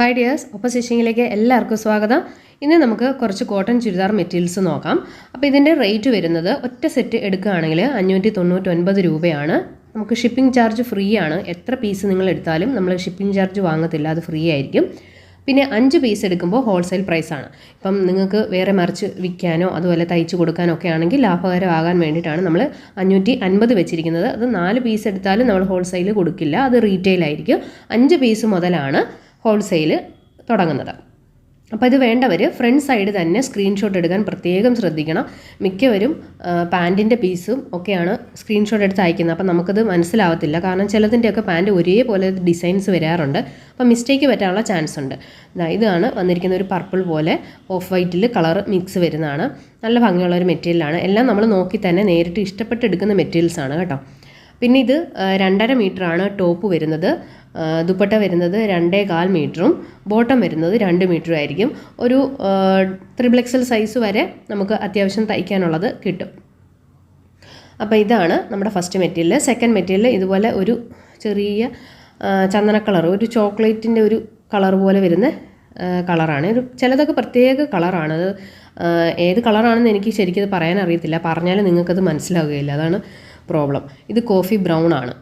Hi dears, ഒപ്പം സ്റ്റിച്ചിങ്ങിലേക്ക് എല്ലാവർക്കും സ്വാഗതം. ഇന്ന് നമുക്ക് കുറച്ച് കോട്ടൺ ചുരിദാർ മെറ്റീരിയൽസ് നോക്കാം. അപ്പോൾ ഇതിൻ്റെ റേറ്റ് വരുന്നത് ഒറ്റ സെറ്റ് എടുക്കുകയാണെങ്കിൽ 599 രൂപയാണ്. നമുക്ക് ഷിപ്പിംഗ് ചാർജ് ഫ്രീ ആണ്. എത്ര പീസ് നിങ്ങൾ എടുത്താലും നമ്മൾ ഷിപ്പിംഗ് ചാർജ് വാങ്ങത്തില്ല, അത് ഫ്രീ ആയിരിക്കും. പിന്നെ 5 പീസ് എടുക്കുമ്പോൾ ഹോൾസെയിൽ പ്രൈസാണ്. ഇപ്പം നിങ്ങൾക്ക് വേറെ മറിച്ച് വിൽക്കാനോ അതുപോലെ തയ്ച്ച് കൊടുക്കാനോ ഒക്കെ ആണെങ്കിൽ ലാഭകരമാകാൻ വേണ്ടിയിട്ടാണ് നമ്മൾ 550 വെച്ചിരിക്കുന്നത്. അത് 4 പീസ് എടുത്താലും നമ്മൾ ഹോൾസെയിൽ കൊടുക്കില്ല, അത് റീറ്റെയിൽ ആയിരിക്കും. 5 പീസ് മുതലാണ് ഹോൾസെയിൽ തുടങ്ങുന്നത്. അപ്പോൾ ഇത് വേണ്ടവർ ഫ്രണ്ട് സൈഡ് തന്നെ സ്ക്രീൻഷോട്ട് എടുക്കാൻ പ്രത്യേകം ശ്രദ്ധിക്കണം. മിക്കവരും പാൻറ്റിൻ്റെ പീസും ഒക്കെയാണ് സ്ക്രീൻഷോട്ട് എടുത്ത് അയക്കുന്നത്. അപ്പോൾ നമുക്കത് മനസ്സിലാവത്തില്ല, കാരണം ചിലതിൻ്റെയൊക്കെ പാൻറ്റ് ഒരേപോലെ ഡിസൈൻസ് വരാറുണ്ട്. അപ്പോൾ മിസ്റ്റേക്ക് പറ്റാനുള്ള ചാൻസ് ഉണ്ട്. ഇതാണ് വന്നിരിക്കുന്ന ഒരു പർപ്പിൾ പോലെ ഓഫ് വൈറ്റിൽ കളർ മിക്സ് വരുന്നതാണ്. നല്ല ഭംഗിയുള്ള ഒരു മെറ്റീരിയലാണ്. എല്ലാം നമ്മൾ നോക്കി തന്നെ നേരിട്ട് ഇഷ്ടപ്പെട്ടെടുക്കുന്ന മെറ്റീരിയൽസാണ് കേട്ടോ. പിന്നെ ഇത് 2.5 മീറ്ററാണ് ടോപ്പ് വരുന്നത്. ദുപ്പട്ട വരുന്നത് 2.25 മീറ്ററും ബോട്ടം വരുന്നത് 2 മീറ്ററും ആയിരിക്കും. ഒരു XXL സൈസ് വരെ നമുക്ക് അത്യാവശ്യം തയ്ക്കാനുള്ളത് കിട്ടും. അപ്പോൾ ഇതാണ് നമ്മുടെ ഫസ്റ്റ് മെറ്റീരിയൽ. സെക്കൻഡ് മെറ്റീരിയൽ ഇതുപോലെ ഒരു ചെറിയ ചന്ദന കളർ, ഒരു ചോക്ലേറ്റിൻ്റെ ഒരു കളർ പോലെ വരുന്ന കളറാണ്. ഒരു ചിലതൊക്കെ പ്രത്യേക കളറാണ്. അത് ഏത് കളറാണെന്ന് എനിക്ക് ശരിക്കും പറയാൻ അറിയത്തില്ല, പറഞ്ഞാൽ നിങ്ങൾക്കത് മനസ്സിലാവുകയില്ല, അതാണ് പ്രോബ്ലം. ഇത് കോഫി ബ്രൗൺ ആണ്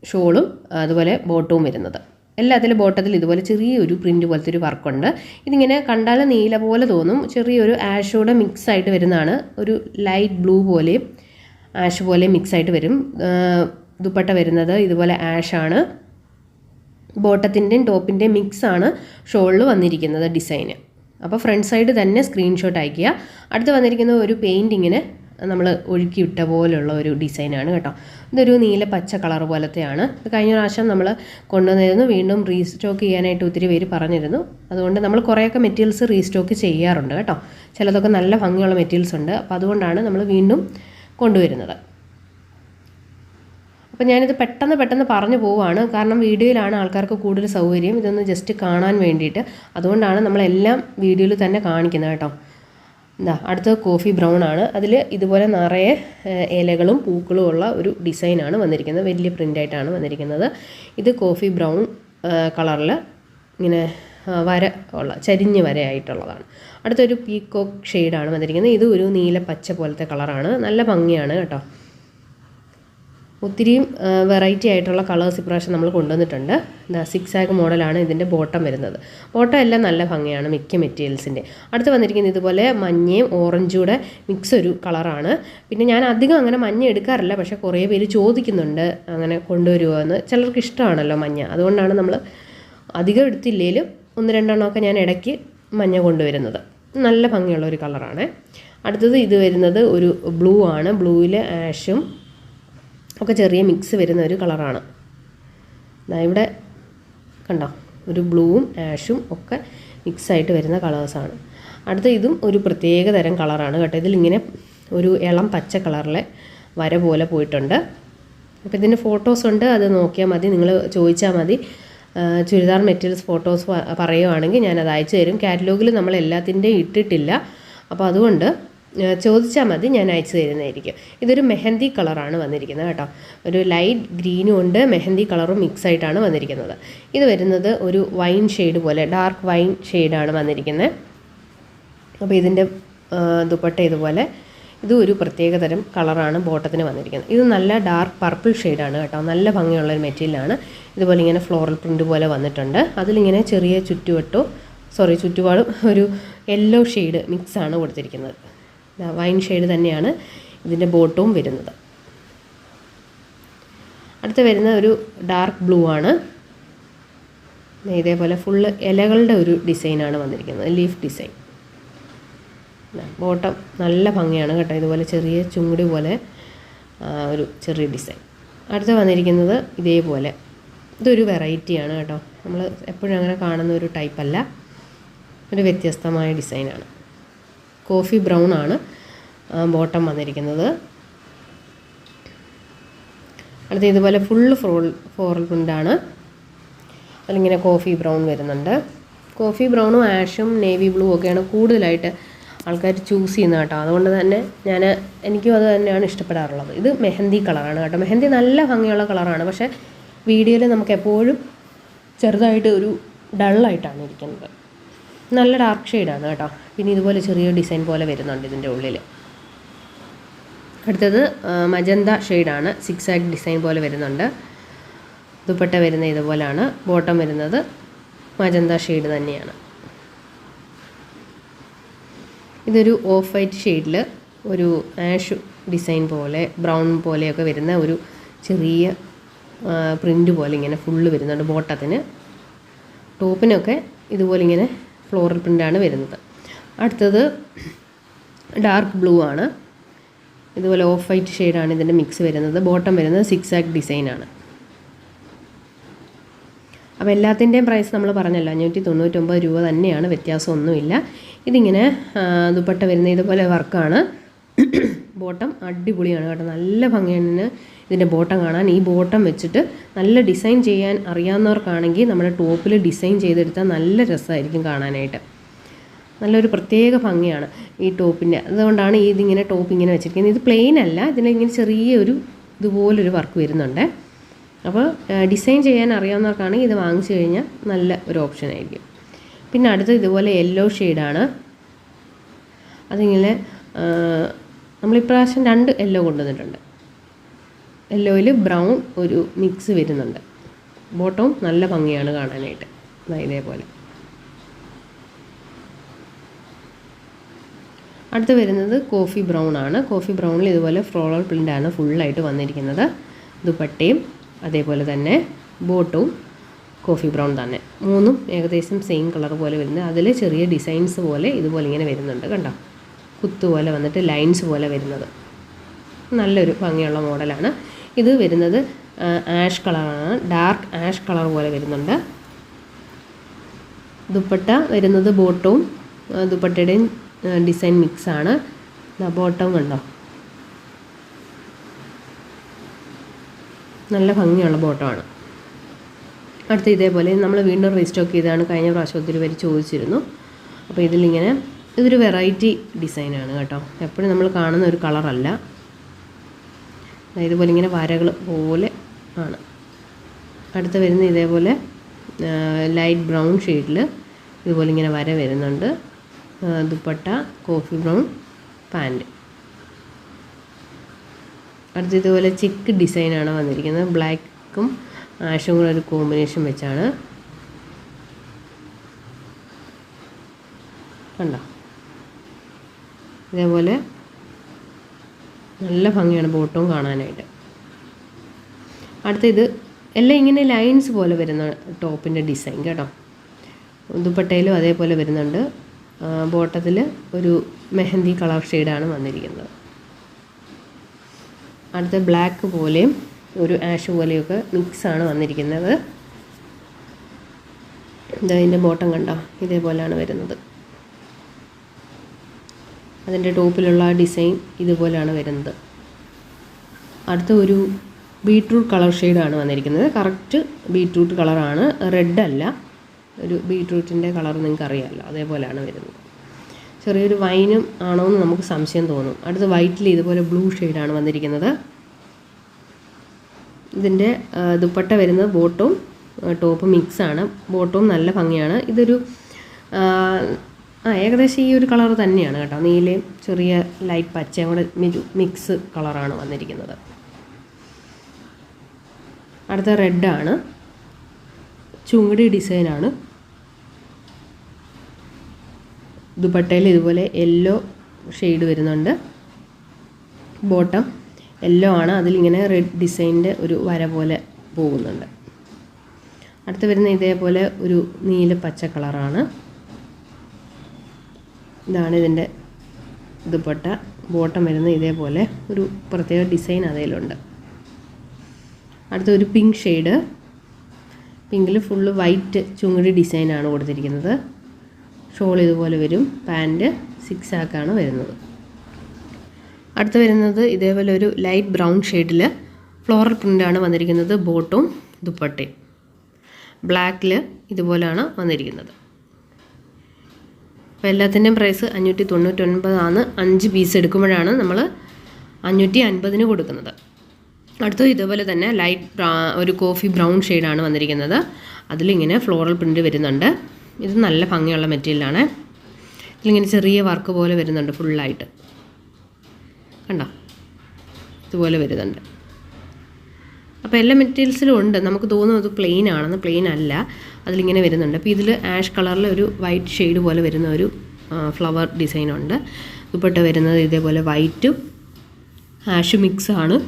ഷോളും അതുപോലെ ബോട്ടവും വരുന്നത്. എല്ലാത്തിലും ബോട്ടത്തിൽ ഇതുപോലെ ചെറിയൊരു പ്രിൻ്റ് പോലത്തെ ഒരു വർക്കുണ്ട്. ഇതിങ്ങനെ കണ്ടാൽ നീല പോലെ തോന്നും, ചെറിയൊരു ആഷോടെ മിക്സ് ആയിട്ട് വരുന്നതാണ്. ഒരു ലൈറ്റ് ബ്ലൂ പോലെയും ആഷ് പോലെ മിക്സ് ആയിട്ട് വരും. ദുപ്പട്ട വരുന്നത് ഇതുപോലെ ആഷാണ്. ബോട്ടത്തിൻ്റെയും ടോപ്പിൻ്റെയും മിക്സാണ് ഷോളിൽ വന്നിരിക്കുന്നത് ഡിസൈന്. അപ്പോൾ ഫ്രണ്ട് സൈഡ് തന്നെ സ്ക്രീൻഷോട്ട് അയക്കുക. അടുത്ത് വന്നിരിക്കുന്ന ഒരു പെയിൻറ്റിങ്ങിന് നമ്മൾ ഒഴുക്കിയിട്ട പോലുള്ള ഒരു ഡിസൈനാണ് കേട്ടോ. ഇതൊരു നീല പച്ച കളർ പോലത്തെയാണ്. ഇത് കഴിഞ്ഞ പ്രാവശ്യം നമ്മൾ കൊണ്ടുവന്നിരുന്നു, വീണ്ടും റീസ്റ്റോക്ക് ചെയ്യാനായിട്ട് ഒത്തിരി പേര് പറഞ്ഞിരുന്നു. അതുകൊണ്ട് നമ്മൾ കുറേയൊക്കെ മെറ്റീരിയൽസ് റീസ്റ്റോക്ക് ചെയ്യാറുണ്ട് കേട്ടോ. ചിലതൊക്കെ നല്ല ഭംഗിയുള്ള മെറ്റീരിയൽസ് ഉണ്ട്, അപ്പോൾ അതുകൊണ്ടാണ് നമ്മൾ വീണ്ടും കൊണ്ടുവരുന്നത്. അപ്പോൾ ഞാനിത് പെട്ടെന്ന് പറഞ്ഞു പോവുകയാണ്, കാരണം വീഡിയോയിലാണ് ആൾക്കാർക്ക് കൂടുതൽ സൗകര്യം, ഇതൊന്ന് ജസ്റ്റ് കാണാൻ വേണ്ടിയിട്ട്. അതുകൊണ്ടാണ് നമ്മളെല്ലാം വീഡിയോയിൽ തന്നെ കാണിക്കുന്നത് കേട്ടോ. അടുത്തത് കോഫി ബ്രൗൺ ആണ്. അതിൽ ഇതുപോലെ നിറയെ ഇലകളും പൂക്കളും ഉള്ള ഒരു ഡിസൈനാണ് വന്നിരിക്കുന്നത്. വലിയ പ്രിൻ്റായിട്ടാണ് വന്നിരിക്കുന്നത്. ഇത് കോഫി ബ്രൗൺ കളറിൽ ഇങ്ങനെ വര ഉള്ള ചരിഞ്ഞ് വരയായിട്ടുള്ളതാണ്. അടുത്തൊരു പീക്കോക്ക് ഷെയ്ഡാണ് വന്നിരിക്കുന്നത്. ഇത് ഒരു നീല പച്ച പോലത്തെ കളറാണ്. നല്ല ഭംഗിയാണ് കേട്ടോ. ഒത്തിരിയും വെറൈറ്റി ആയിട്ടുള്ള കളേഴ്സ് ഇപ്രാവശ്യം നമ്മൾ കൊണ്ടുവന്നിട്ടുണ്ട്. 6 മോഡലാണ് ഇതിൻ്റെ ബോട്ടം വരുന്നത്. ബോട്ടം എല്ലാം നല്ല ഭംഗിയാണ് മിക്ക മെറ്റീരിയൽസിൻ്റെ. അടുത്ത് വന്നിരിക്കുന്നത് ഇതുപോലെ മഞ്ഞയും ഓറഞ്ചൂടെ മിക്സ് ഒരു കളറാണ്. പിന്നെ ഞാൻ അധികം അങ്ങനെ മഞ്ഞ എടുക്കാറില്ല, പക്ഷേ കുറേ പേര് ചോദിക്കുന്നുണ്ട് അങ്ങനെ കൊണ്ടുവരുമോ എന്ന്. ചിലർക്ക് ഇഷ്ടമാണല്ലോ മഞ്ഞ, അതുകൊണ്ടാണ് നമ്മൾ അധികം എടുത്തില്ലെങ്കിലും 1-2 എണ്ണമൊക്കെ ഞാൻ ഇടയ്ക്ക് മഞ്ഞ കൊണ്ടുവരുന്നത്. നല്ല ഭംഗിയുള്ള ഒരു കളറാണ്. അടുത്തത് ഇത് വരുന്നത് ഒരു ബ്ലൂ ആണ്. ബ്ലൂവിൽ ആഷും ഒക്കെ ചെറിയ മിക്സ് വരുന്ന ഒരു കളറാണ്. ഇവിടെ കണ്ടോ, ഒരു ബ്ലൂവും ആഷും ഒക്കെ മിക്സായിട്ട് വരുന്ന കളേഴ്സാണ്. അടുത്ത ഇതും ഒരു പ്രത്യേക തരം കളറാണ് കേട്ടോ. ഇതിലിങ്ങനെ ഒരു ഇളം പച്ച കളറിലെ വര പോലെ പോയിട്ടുണ്ട്. അപ്പോൾ ഇതിൻ്റെ ഫോട്ടോസ് ഉണ്ട്, അത് നോക്കിയാൽ മതി. നിങ്ങൾ ചോദിച്ചാൽ മതി. ചുരിദാർ മെറ്റീരിയൽസ് ഫോട്ടോസ് പറയുകയാണെങ്കിൽ ഞാനത് അയച്ചു തരും. കാറ്റലോഗിൽ നമ്മൾ എല്ലാത്തിൻ്റെയും ഇട്ടിട്ടില്ല, അപ്പോൾ അതുകൊണ്ട് ചോദിച്ചാൽ മതി, ഞാൻ അയച്ചു തരുന്നതായിരിക്കും. ഇതൊരു മെഹന്തി കളറാണ് വന്നിരിക്കുന്നത് കേട്ടോ. ഒരു ലൈറ്റ് ഗ്രീനും ഉണ്ട്, മെഹന്തി കളറും മിക്സ് ആയിട്ടാണ് വന്നിരിക്കുന്നത്. ഇത് വരുന്നത് ഒരു വൈൻ ഷെയ്ഡ് പോലെ, ഡാർക്ക് വൈൻ ഷെയ്ഡാണ് വന്നിരിക്കുന്നത്. അപ്പോൾ ഇതിൻ്റെ ദുപ്പട്ട ഇതുപോലെ, ഇത് ഒരു പ്രത്യേക തരം കളറാണ് ബോട്ടത്തിന് വന്നിരിക്കുന്നത്. ഇത് നല്ല ഡാർക്ക് പർപ്പിൾ ഷെയ്ഡാണ് കേട്ടോ. നല്ല ഭംഗിയുള്ളൊരു മെറ്റീരിയലാണ്. ഇതുപോലെ ഇങ്ങനെ ഫ്ലോറൽ പ്രിൻ്റ് പോലെ വന്നിട്ടുണ്ട്. അതിലിങ്ങനെ ചെറിയ ചുറ്റുപാടും ഒരു യെല്ലോ ഷെയ്ഡ് മിക്സാണ് കൊടുത്തിരിക്കുന്നത്. വൈൻ ഷെയ്ഡ് തന്നെയാണ് ഇതിൻ്റെ ബോട്ടവും വരുന്നത്. അടുത്ത് വരുന്ന ഒരു ഡാർക്ക് ബ്ലൂ ആണ്. ഇതേപോലെ ഫുള്ള് ഇലകളുടെ ഒരു ഡിസൈനാണ് വന്നിരിക്കുന്നത്, ലീഫ് ഡിസൈൻ. ബോട്ടം നല്ല ഭംഗിയാണ് കേട്ടോ. ഇതുപോലെ ചെറിയ ചുങ്ങടി പോലെ ഒരു ചെറിയ ഡിസൈൻ. അടുത്ത് വന്നിരിക്കുന്നത് ഇതേപോലെ, ഇതൊരു വെറൈറ്റിയാണ് കേട്ടോ. നമ്മൾ എപ്പോഴും അങ്ങനെ കാണുന്ന ഒരു ടൈപ്പല്ല, ഒരു വ്യത്യസ്തമായ ഡിസൈനാണ്. കോഫി ബ്രൗൺ ആണ് ബോട്ടം വന്നിരിക്കുന്നത്. അടുത്ത ഇതുപോലെ ഫുള്ള് ഫ്ലോറൽ പ്രിൻ്റാണ്. അതിലിങ്ങനെ കോഫി ബ്രൗൺ വരുന്നുണ്ട്. കോഫി ബ്രൗണും ആഷും നേവി ബ്ലൂ ഒക്കെയാണ് കൂടുതലായിട്ട് ആൾക്കാർ ചൂസ് ചെയ്യുന്നത് കേട്ടോ. അതുകൊണ്ട് തന്നെ എനിക്കും അത് തന്നെയാണ് ഇഷ്ടപ്പെടാറുള്ളത്. ഇത് മെഹന്തി കളറാണ് കേട്ടോ. മെഹന്തി നല്ല ഭംഗിയുള്ള കളറാണ്, പക്ഷേ വീഡിയോയിൽ നമുക്ക് എപ്പോഴും ചെറുതായിട്ട് ഒരു ഡള്ളായിട്ടാണ് ഇരിക്കുന്നത്. നല്ല ഡാർക്ക് ഷെയ്ഡാണ് കേട്ടോ. പിന്നെ ഇതുപോലെ ചെറിയ ഡിസൈൻ പോലെ വരുന്നുണ്ട് ഇതിൻ്റെ ഉള്ളിൽ. അടുത്തത് മജന്ത ഷെയ്ഡാണ്, സിക്സാക് ഡിസൈൻ പോലെ വരുന്നുണ്ട്. ദുപ്പട്ട വരുന്ന ഇതുപോലെയാണ്. ബോട്ടം വരുന്നത് മജന്ത ഷെയ്ഡ് തന്നെയാണ്. ഇതൊരു ഓഫ് വൈറ്റ് ഷെയ്ഡിൽ ഒരു ആഷ് ഡിസൈൻ പോലെ ബ്രൗൺ പോലെയൊക്കെ വരുന്ന ഒരു ചെറിയ പ്രിൻ്റ് പോലെ ഇങ്ങനെ ഫുള്ള് വരുന്നുണ്ട് ബോട്ടത്തിന്. ടോപ്പിനൊക്കെ ഇതുപോലെ ഇങ്ങനെ ഫ്ലോറൽ പ്രിൻ്റാണ് വരുന്നത്. അടുത്തത് ഡാർക്ക് ബ്ലൂ ആണ്. ഇതുപോലെ ഓഫ് വൈറ്റ് ഷെയ്ഡാണ് ഇതിൻ്റെ മിക്സ് വരുന്നത്. ബോട്ടം വരുന്നത് സിക്സാക് ഡിസൈനാണ്. അപ്പോൾ എല്ലാത്തിൻ്റെയും പ്രൈസ് നമ്മൾ പറഞ്ഞല്ലോ 599 രൂപ തന്നെയാണ്, വ്യത്യാസമൊന്നുമില്ല. ഇതിങ്ങനെ ദുപ്പട്ട വരുന്ന ഇതുപോലെ വർക്കാണ്. ബോട്ടം അടിപൊളിയാണ് കേട്ടോ, നല്ല ഭംഗിയാണ് ഇതിൻ്റെ ബോട്ടം കാണാൻ. ഈ ബോട്ടം വെച്ചിട്ട് നല്ല ഡിസൈൻ ചെയ്യാൻ അറിയാവുന്നവർക്കാണെങ്കിൽ നമ്മുടെ ടോപ്പിൽ ഡിസൈൻ ചെയ്തെടുത്താൽ നല്ല രസമായിരിക്കും കാണാനായിട്ട്. നല്ലൊരു പ്രത്യേക ഭംഗിയാണ് ഈ ടോപ്പിൻ്റെ. അതുകൊണ്ടാണ് ഇതിങ്ങനെ ടോപ്പ് ഇങ്ങനെ വെച്ചിരിക്കുന്നത്. ഇത് പ്ലെയിൻ അല്ല, ഇതിലിങ്ങനെ ചെറിയൊരു ഇതുപോലൊരു വർക്ക് വരുന്നുണ്ട്. അപ്പോൾ ഡിസൈൻ ചെയ്യാൻ അറിയാവുന്നവർക്കാണെങ്കിൽ ഇത് വാങ്ങിച്ചു കഴിഞ്ഞാൽ നല്ല ഒരു ഓപ്ഷൻ ആയിരിക്കും. പിന്നെ അടുത്ത് ഇതുപോലെ യെല്ലോ ഷെയ്ഡാണ്. അതിങ്ങനെ നമ്മളിപ്രാവശ്യം 2 യെല്ലോ കൊണ്ടുവന്നിട്ടുണ്ട്. യെല്ലോയിൽ ബ്രൗൺ ഒരു മിക്സ് വരുന്നുണ്ട്. ബോട്ടവും നല്ല ഭംഗിയാണ് കാണാനായിട്ട്, ഇതേപോലെ. അടുത്ത് വരുന്നത് കോഫി ബ്രൗൺ ആണ്. കോഫി ബ്രൗണിൽ ഇതുപോലെ ഫ്ലോറൽ പ്രിൻ്റാണ് ഫുള്ളായിട്ട് വന്നിരിക്കുന്നത്. ദുപ്പട്ടയും അതേപോലെ തന്നെ ബോട്ടവും കോഫി ബ്രൗൺ തന്നെ. മൂന്നും ഏകദേശം സെയിം കളർ പോലെ വരുന്നത്. അതിൽ ചെറിയ ഡിസൈൻസ് പോലെ ഇതുപോലെ ഇങ്ങനെ വരുന്നുണ്ട് കണ്ടോ, കുത്തുപോലെ വന്നിട്ട് ലൈൻസ് പോലെ വരുന്നത്. നല്ലൊരു ഭംഗിയുള്ള മോഡലാണ്. ഇത് വരുന്നത് ആഷ് കളറാണ്, ഡാർക്ക് ആഷ് കളർ പോലെ വരുന്നുണ്ട്. ദുപ്പട്ട വരുന്നത് ബോട്ടവും ദുപ്പട്ടയുടെയും ഡിസൈൻ മിക്സാണ്. ബോട്ടം കണ്ടോ, നല്ല ഭംഗിയുള്ള ബോട്ടമാണ്. അടുത്ത് ഇതേപോലെ നമ്മൾ വീണ്ടും റീസ്റ്റോക്ക് ചെയ്താണ്. കഴിഞ്ഞ പ്രാവശ്യം ഒത്തിരി പേര് ചോദിച്ചിരുന്നു. അപ്പോൾ ഇതിലിങ്ങനെ ഇതൊരു വെറൈറ്റി ഡിസൈനാണ് കേട്ടോ, എപ്പോഴും നമ്മൾ കാണുന്ന ഒരു കളറല്ല. ഇതുപോലെ ഇങ്ങനെ വരകൾ പോലെ ആണ്. അടുത്ത് വരുന്ന ഇതേപോലെ ലൈറ്റ് ബ്രൗൺ ഷെയ്ഡിൽ ഇതുപോലെ ഇങ്ങനെ വര വരുന്നുണ്ട്. Dupatta coffee brown, pant. അടുത്ത് ഇതുപോലെ ചെക്ക് ഡിസൈനാണ് വന്നിരിക്കുന്നത്. ബ്ലാക്കും ആഷും കൂടെ ഒരു കോമ്പിനേഷൻ വെച്ചാണ്. കണ്ടോ, ഇതേപോലെ നല്ല ഭംഗിയാണ് ബോട്ടവും കാണാനായിട്ട്. അടുത്ത ഇത് എല്ലാം ഇങ്ങനെ ലൈൻസ് പോലെ വരുന്ന ടോപ്പിൻ്റെ ഡിസൈൻ കേട്ടോ. ദുപ്പട്ടയിലും അതേപോലെ വരുന്നുണ്ട്. ബോട്ടത്തിൽ ഒരു മെഹന്തി കളർ ഷെയ്ഡാണ് വന്നിരിക്കുന്നത്. അടുത്ത ബ്ലാക്ക് പോലെയും ഒരു ആഷ് പോലെയൊക്കെ മിക്സാണ് വന്നിരിക്കുന്നത്. ഇതിൻ്റെ ബോട്ടം കണ്ടോ, ഇതേപോലെയാണ് വരുന്നത്. അതിൻ്റെ ടോപ്പിലുള്ള ഡിസൈൻ ഇതുപോലെയാണ് വരുന്നത്. അടുത്ത ഒരു ബീട്രൂട്ട് കളർ ഷെയ്ഡാണ് വന്നിരിക്കുന്നത്. കറക്റ്റ് ബീട്രൂട്ട് കളറാണ്, റെഡ് അല്ല. ഒരു ബീട്രൂട്ടിൻ്റെ കളർ നിങ്ങൾക്ക് അറിയാമല്ലോ, അതേപോലെയാണ് വരുന്നത്. ചെറിയൊരു വൈനും ആണോ എന്ന് നമുക്ക് സംശയം തോന്നും. അടുത്ത വൈറ്റിൽ ഇതുപോലെ ബ്ലൂ ഷെയ്ഡാണ് വന്നിരിക്കുന്നത്. ഇതിൻ്റെ ദുപ്പട്ട വരുന്നത് ബോട്ടവും ടോപ്പ് മിക്സാണ്. ബോട്ടവും നല്ല ഭംഗിയാണ്. ഇതൊരു ഏകദേശം ഈ ഒരു കളർ തന്നെയാണ് കേട്ടോ. നീലയും ചെറിയ ലൈറ്റ് പച്ചയും കൂടെ മിക്സ് കളറാണ് വന്നിരിക്കുന്നത്. അടുത്ത റെഡാണ്, ചുങ്ങടി ഡിസൈനാണ്. ദുപ്പട്ടയിൽ ഇതുപോലെ യെല്ലോ ഷെയ്ഡ് വരുന്നുണ്ട്. ബോട്ടം യെല്ലോ ആണ്, അതിലിങ്ങനെ റെഡ് ഡിസൈനിൻ്റെ ഒരു വര പോലെ പോകുന്നുണ്ട്. അടുത്ത് വരുന്ന ഇതേപോലെ ഒരു നീല പച്ച കളറാണ്. ഇതാണ് ഇതിൻ്റെ ദുപ്പട്ട. ബോട്ടം വരുന്നത് ഇതേപോലെ ഒരു പ്രത്യേക ഡിസൈൻ അതിലുണ്ട്. അടുത്തൊരു പിങ്ക് ഷെയ്ഡ്. പിങ്കിൽ ഫുള്ള് വൈറ്റ് ചുങ്ങടി ഡിസൈനാണ് കൊടുത്തിരിക്കുന്നത്. ഷോൾ ഇതുപോലെ വരും. പാൻറ്റ് 6 ആക്കാണ് വരുന്നത്. അടുത്ത് വരുന്നത് ഇതേപോലെ ഒരു ലൈറ്റ് ബ്രൗൺ ഷെയ്ഡിൽ ഫ്ലോറൽ പ്രിൻ്റാണ് വന്നിരിക്കുന്നത്. ബോട്ടും ദുപ്പട്ടയും ബ്ലാക്കിൽ ഇതുപോലെയാണ് വന്നിരിക്കുന്നത്. അപ്പോൾ എല്ലാത്തിൻ്റെയും പ്രൈസ് 599 ആണ്. 5 പീസ് എടുക്കുമ്പോഴാണ് നമ്മൾ 550 കൊടുക്കുന്നത്. അടുത്തത് ഇതുപോലെ തന്നെ ഒരു കോഫി ബ്രൗൺ ഷെയ്ഡാണ് വന്നിരിക്കുന്നത്. അതിലിങ്ങനെ ഫ്ലോറൽ പ്രിൻറ്റ് വരുന്നുണ്ട്. ഇത് നല്ല ഭംഗിയുള്ള മെറ്റീരിയലാണ്. ഇതിലിങ്ങനെ ചെറിയ വർക്ക് പോലെ വരുന്നുണ്ട് ഫുള്ളായിട്ട്. കണ്ടോ, ഇതുപോലെ വരുന്നുണ്ട്. അപ്പോൾ എല്ലാ മെറ്റീരിയൽസിലും ഉണ്ട്. നമുക്ക് തോന്നുന്നത് പ്ലെയിൻ ആണെന്ന്, പ്ലെയിൻ അല്ല. അതിലിങ്ങനെ വരുന്നുണ്ട്. അപ്പോൾ ഇതിൽ ആഷ് കളറിൽ ഒരു വൈറ്റ് ഷെയ്ഡ് പോലെ വരുന്ന ഒരു ഫ്ലവർ ഡിസൈനുണ്ട്. ദുപ്പട്ട വരുന്നത് ഇതേപോലെ വൈറ്റും ആഷ് മിക്സാണ്.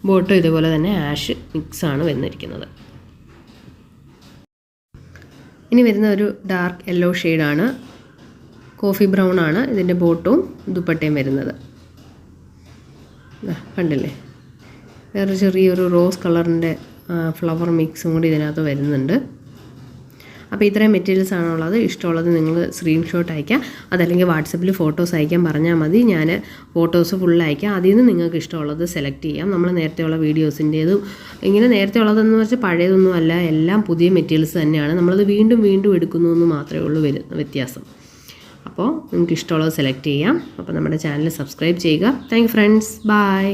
ബോട്ടം ഇതേപോലെ തന്നെ ആഷ് മിക്സാണ് വന്നിരിക്കുന്നത്. ഇനി വരുന്ന ഒരു ഡാർക്ക് യെല്ലോ ഷെയ്ഡാണ്, കോഫി ബ്രൗൺ ആണ് ഇതിൻ്റെ ബോട്ടവും ദുപ്പട്ടയും വരുന്നത്. കണ്ടില്ലേ, വേറെ ചെറിയൊരു റോസ് കളറിൻ്റെ ഫ്ലവർ മിക്സും കൂടി ഇതിനകത്ത് വരുന്നുണ്ട്. അപ്പോൾ ഇത്രയും മെറ്റീരിയൽസ് ആണുള്ളത്. ഇഷ്ടമുള്ളത് നിങ്ങൾ സ്ക്രീൻഷോട്ട് അയക്കാം, അതല്ലെങ്കിൽ വാട്സപ്പിൽ ഫോട്ടോസ് അയക്കാൻ പറഞ്ഞാൽ മതി. ഞാൻ ഫോട്ടോസ് ഫുൾ അയക്കാം. അതിൽ നിന്ന് നിങ്ങൾക്ക് ഇഷ്ടമുള്ളത് സെലക്ട് ചെയ്യാം. നമ്മൾ നേരത്തെയുള്ള വീഡിയോസിൻ്റേതും ഇങ്ങനെ നേരത്തെ ഉള്ളതെന്ന് വെച്ചാൽ പഴയതൊന്നും അല്ല, എല്ലാം പുതിയ മെറ്റീരിയൽസ് തന്നെയാണ്. നമ്മളത് വീണ്ടും വീണ്ടും എടുക്കുന്നു എന്ന് മാത്രമേ ഉള്ളൂ വ്യത്യാസം. അപ്പോൾ നിങ്ങൾക്ക് ഇഷ്ടമുള്ളത് സെലക്ട് ചെയ്യാം. അപ്പോൾ നമ്മുടെ ചാനൽ സബ്സ്ക്രൈബ് ചെയ്യുക. Thank you friends, by.